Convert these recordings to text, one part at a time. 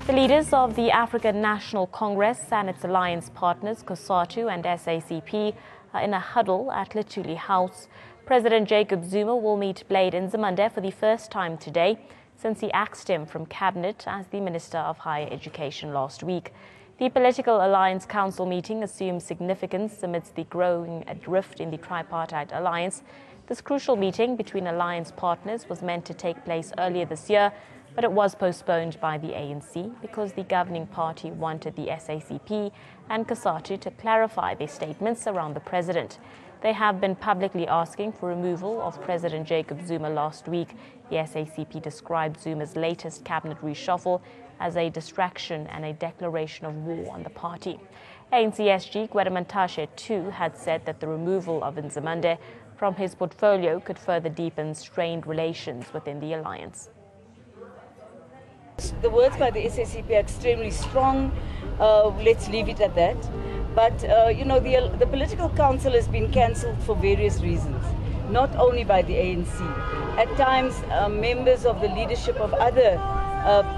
The leaders of the African National Congress and its alliance partners, COSATU and SACP, are in a huddle at Luthuli House. President Jacob Zuma will meet Blade Nzimande for the first time today since he axed him from cabinet as the Minister of Higher Education last week. The Political Alliance Council meeting assumes significance amidst the growing rift in the tripartite alliance. This crucial meeting between alliance partners was meant to take place earlier this year, but it was postponed by the ANC because the governing party wanted the SACP and COSATU to clarify their statements around the president. They have been publicly asking for removal of President Jacob Zuma last week. The SACP described Zuma's latest cabinet reshuffle as a distraction and a declaration of war on the party. ANC SG Gwadamantashe too had said that the removal of Nzimande from his portfolio could further deepen strained relations within the alliance. The words by the SACP are extremely strong. Let's leave it at that. But, the political council has been cancelled for various reasons, not only by the ANC. At times, members of the leadership of other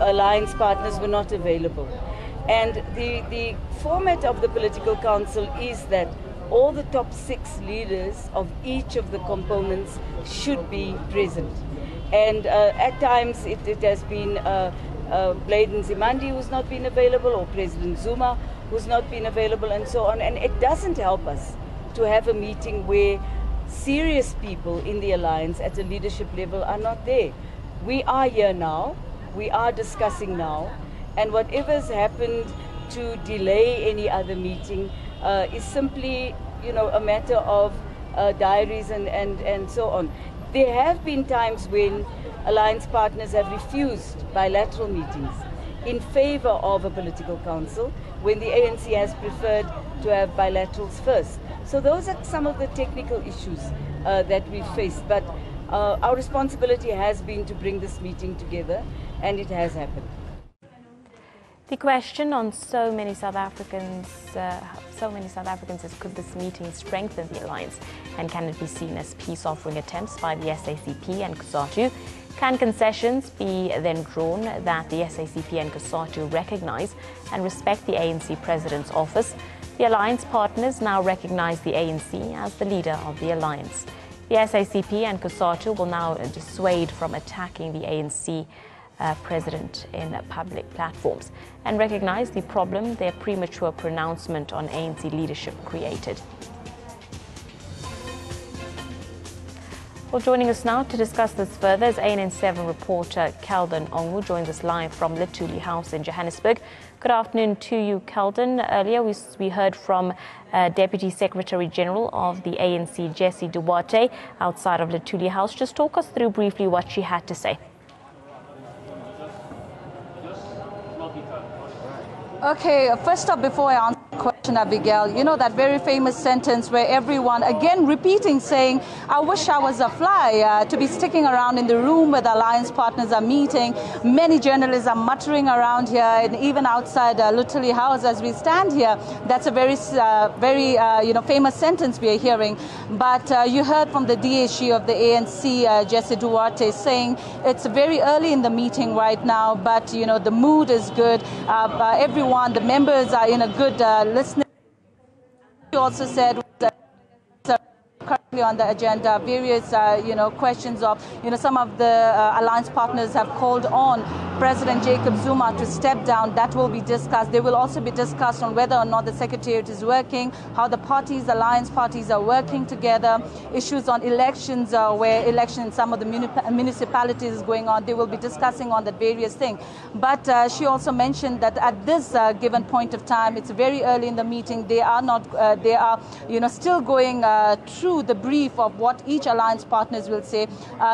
alliance partners were not available. And the format of the political council is that all the top 6 leaders of each of the components should be present. And at times it has been Blade Nzimande who's not been available, or President Zuma who's not been available, and so on. And it doesn't help us to have a meeting where serious people in the alliance at the leadership level are not there. We are here now, we are discussing now, and whatever's happened to delay any other meeting is simply, a matter of diaries and so on. There have been times when alliance partners have refused bilateral meetings in favor of a political council, when the ANC has preferred to have bilaterals first. So those are some of the technical issues that we faced. But our responsibility has been to bring this meeting together, and it has happened. The question on so many South Africans is, could this meeting strengthen the alliance, and can it be seen as peace-offering attempts by the SACP and COSATU? Can concessions be then drawn that the SACP and COSATU recognize and respect the ANC president's office? The alliance partners now recognize the ANC as the leader of the alliance. The SACP and COSATU will now dissuade from attacking the ANC president in public platforms and recognize the problem their premature pronouncement on ANC leadership created. Well, joining us now to discuss this further is ANN7 reporter Kelden Ongu, joins us live from Luthuli House in Johannesburg. Good afternoon to you, Kelden. Earlier we heard from Deputy Secretary General of the ANC, Jessie Duarte, outside of Luthuli House. Just talk us through briefly what she had to say. Okay, first up, before I answer the question, Abigail, that very famous sentence where everyone, again repeating, saying, I wish I was a fly, to be sticking around in the room where the alliance partners are meeting. Many journalists are muttering around here, and even outside Luthuli House as we stand here. That's a very famous sentence we are hearing. But you heard from the DHG of the ANC, Jessie Duarte, saying it's very early in the meeting right now, but, the mood is good. The members are in a good listening. He also said currently on the agenda various questions of some of the alliance partners have called on President Jacob Zuma to step down. That will be discussed. They will also be discussed on whether or not the Secretariat is working, how the alliance parties are working together, issues on elections, where election in some of the municipalities is going on. They will be discussing on that various things. But she also mentioned that at this given point of time, it's very early in the meeting. They are not. They are, still going through the brief of what each alliance partners will say,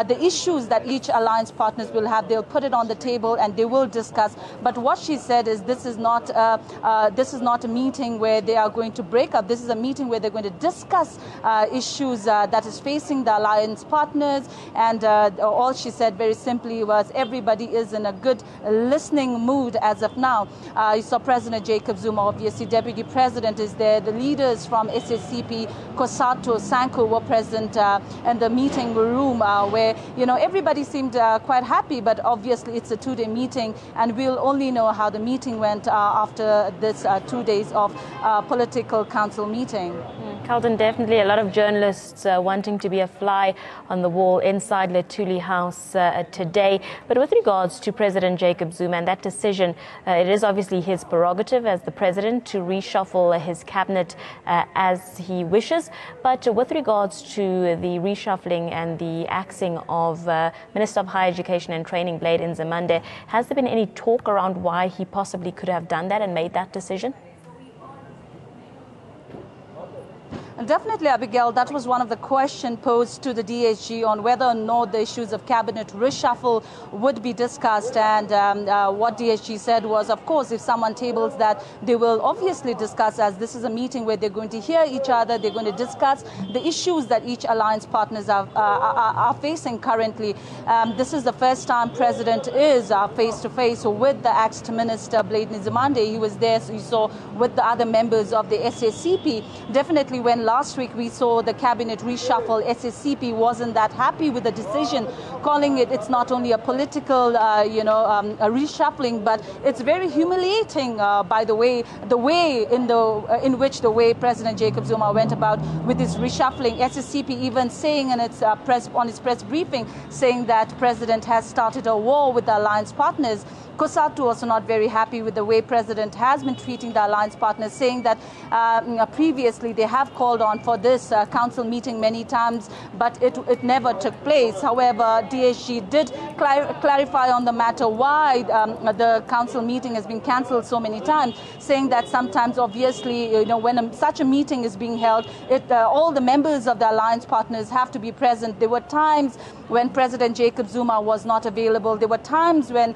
the issues that each alliance partners will have. They'll put it on the table and they will discuss. But what she said is this is not a meeting where they are going to break up. This is a meeting where they're going to discuss issues that is facing the alliance partners. And all she said very simply was everybody is in a good listening mood as of now. You saw President Jacob Zuma, obviously Deputy President is there. The leaders from SACP, COSATU, Sanko were present in the meeting room where, everybody seemed quite happy, but obviously it's a two-day meeting and we'll only know how the meeting went after this 2 days of political council meeting. Carlton, definitely a lot of journalists wanting to be a fly on the wall inside Luthuli House today. But with regards to President Jacob Zuma and that decision, it is obviously his prerogative as the president to reshuffle his cabinet as he wishes. But with regards to the reshuffling and the axing of Minister of Higher Education and Training, Blade Nzimande, has there been any talk around why he possibly could have done that and made that decision? Definitely, Abigail, that was one of the questions posed to the DSG on whether or not the issues of cabinet reshuffle would be discussed. And what DSG said was, of course, if someone tables that, they will obviously discuss, as this is a meeting where they're going to hear each other, they're going to discuss the issues that each alliance partners are facing currently. This is the first time President is face-to-face with the ex Minister Blade Nzimande. He was there, so you saw, with the other members of the SACP. Definitely, when last week we saw the cabinet reshuffle, SACP wasn't that happy with the decision, calling it's not only a political, a reshuffling, but it's very humiliating, by the way in which President Jacob Zuma went about with this reshuffling. SACP even saying in its on its press briefing, saying that President has started a war with the alliance partners. COSATU also not very happy with the way President has been treating the alliance partners, saying that previously they have called on for this council meeting many times, but it never took place. However, DSG did clarify on the matter why the council meeting has been cancelled so many times, saying that sometimes, obviously, when such a meeting is being held, all the members of the alliance partners have to be present. There were times when President Jacob Zuma was not available. There were times when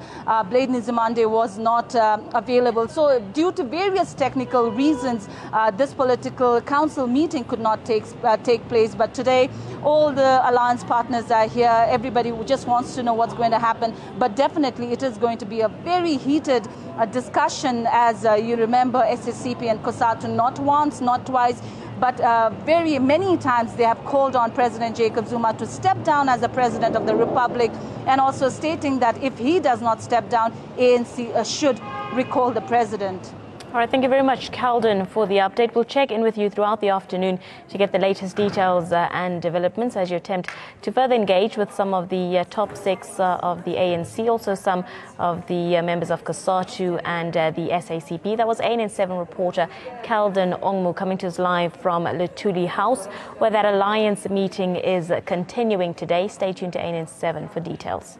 Blade Nzimande was not available. So due to various technical reasons, this political council meeting could not take place. But today, all the alliance partners are here. Everybody just wants to know what's going to happen. But definitely, it is going to be a very heated discussion, as you remember, SSCP and COSATU not once, not twice, but very many times they have called on President Jacob Zuma to step down as the President of the Republic, and also stating that if he does not step down, ANC should recall the President. All right, thank you very much, Carlton, for the update. We'll check in with you throughout the afternoon to get the latest details and developments as you attempt to further engage with some of the top six of the ANC, also some of the members of COSATU and the SACP. That was ANN7 reporter Carlton Ongmu coming to us live from Luthuli House, where that alliance meeting is continuing today. Stay tuned to ANN7 for details.